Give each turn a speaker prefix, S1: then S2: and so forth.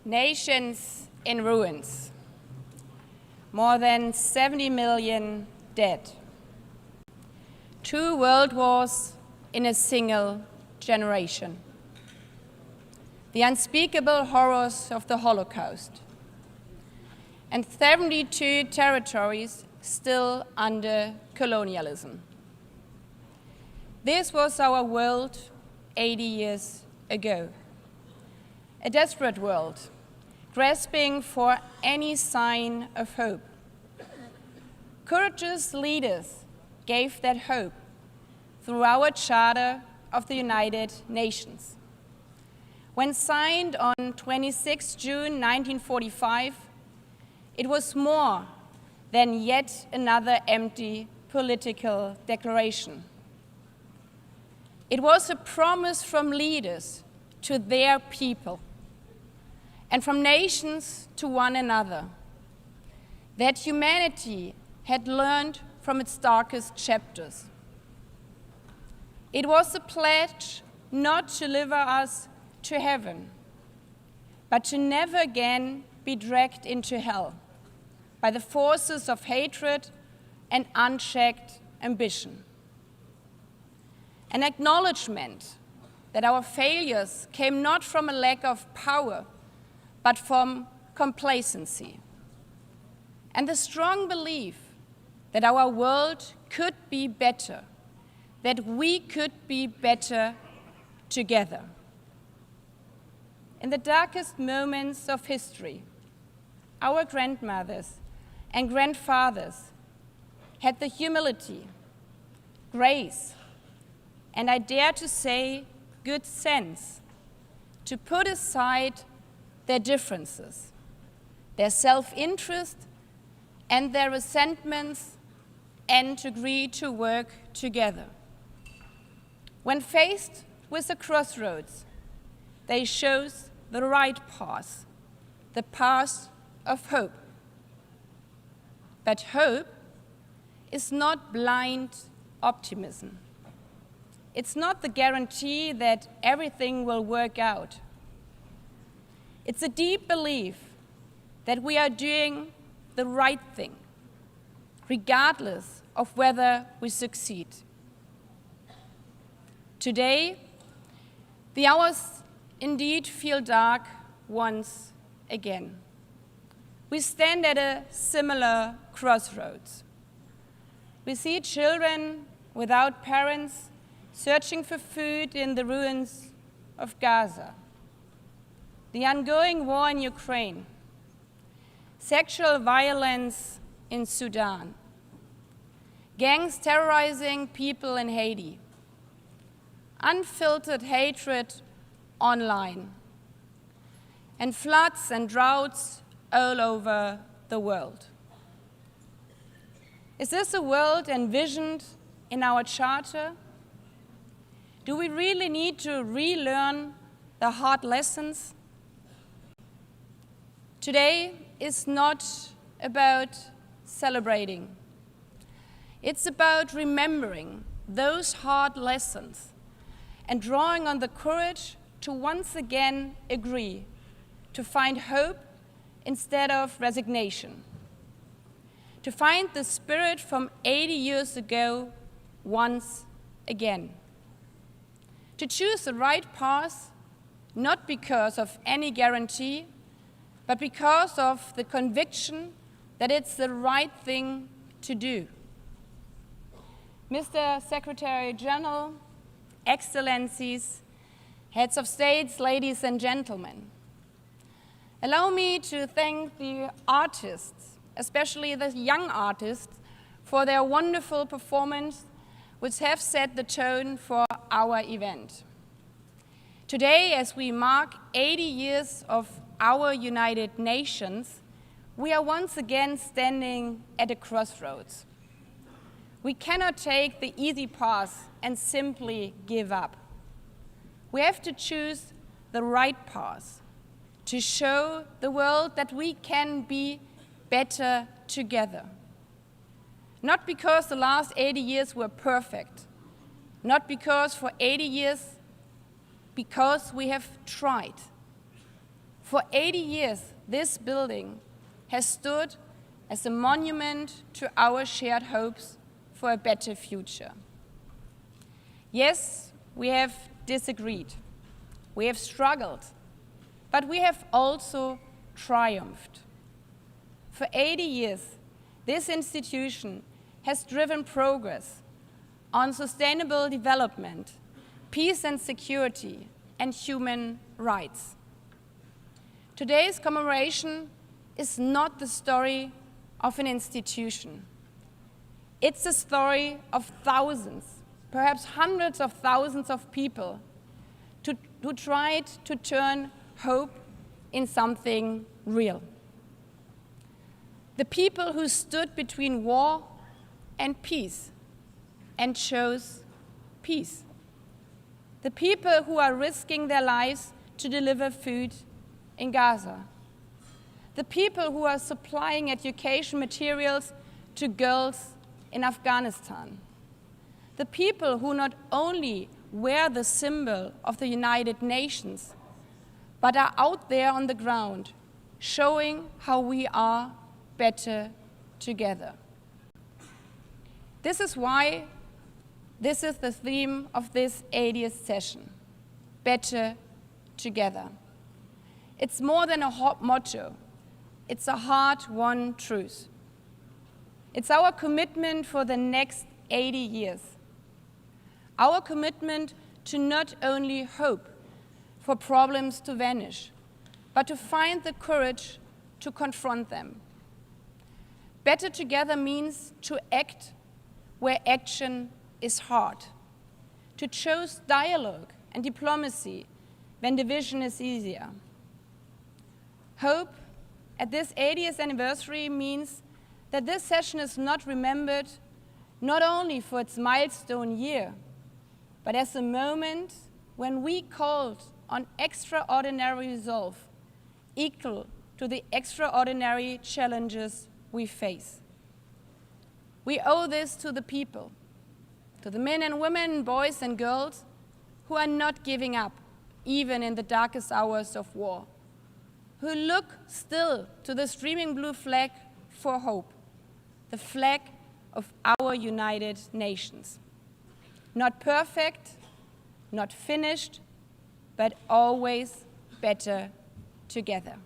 S1: Nations in ruins. More than 70 million dead. 2 world wars in a single generation. The unspeakable horrors of the Holocaust. And 72 territories still under colonialism. This was our world 80 years ago. A desperate world, grasping for any sign of hope. Courageous leaders gave that hope through our Charter of the United Nations. When signed on 26 June 1945, it was more than yet another empty political declaration. It was a promise from leaders to their people and from nations to one another that humanity had learned from its darkest chapters. It was a pledge not to deliver us to heaven, but to never again be dragged into hell by the forces of hatred and unchecked ambition. An acknowledgement that our failures came not from a lack of power, but from complacency. And the strong belief that our world could be better, that we could be better together. In the darkest moments of history, our grandmothers and grandfathers had the humility, grace, and I dare to say good sense to put aside their differences, their self-interest and their resentments, and agree to work together. When faced with a crossroads, they chose the right path, the path of hope. But hope is not blind optimism. It's not the guarantee that everything will work out. It's a deep belief that we are doing the right thing, regardless of whether we succeed. Today, the hours indeed feel dark once again. We stand at a similar crossroads. We see children without parents searching for food in the ruins of Gaza, the ongoing war in Ukraine, sexual violence in Sudan, gangs terrorizing people in Haiti, unfiltered hatred online, and floods and droughts all over the world. Is this a world envisioned in our charter? Do we really need to relearn the hard lessons? Today is not about celebrating. It's about remembering those hard lessons and drawing on the courage to once again agree, to find hope instead of resignation, to find the spirit from 80 years ago once again, to choose the right path, not because of any guarantee, but because of the conviction that it's the right thing to do. Mr. Secretary General, Excellencies, Heads of States, ladies and gentlemen, allow me to thank the artists, especially the young artists, for their wonderful performance, which have set the tone for our event. Today, as we mark 80 years of our United Nations, we are once again standing at a crossroads. We cannot take the easy path and simply give up. We have to choose the right path to show the world that we can be better together. Not because the last 80 years were perfect, not because for 80 years, because we have tried. For 80 years, this building has stood as a monument to our shared hopes for a better future. Yes, we have disagreed, we have struggled, but we have also triumphed. For 80 years, this institution has driven progress on sustainable development, peace and security, and human rights. Today's commemoration is not the story of an institution. It's the story of thousands, perhaps hundreds of thousands of people who tried to turn hope in something real. The people who stood between war and peace and chose peace. The people who are risking their lives to deliver food in Gaza. The people who are supplying education materials to girls in Afghanistan. The people who not only wear the symbol of the United Nations, but are out there on the ground, showing how we are better together. This is why this is the theme of this 80th session, better together. It's more than a hot motto, it's a hard-won truth. It's our commitment for the next 80 years. Our commitment to not only hope for problems to vanish, but to find the courage to confront them. Better together means to act where action is hard, to choose dialogue and diplomacy when division is easier. Hope at this 80th anniversary means that this session is not remembered not only for its milestone year, but as a moment when we called on extraordinary resolve equal to the extraordinary challenges we face. We owe this to the people, to the men and women, boys and girls who are not giving up, even in the darkest hours of war, who look still to the streaming blue flag for hope, the flag of our United Nations. Not perfect, not finished, but always better together.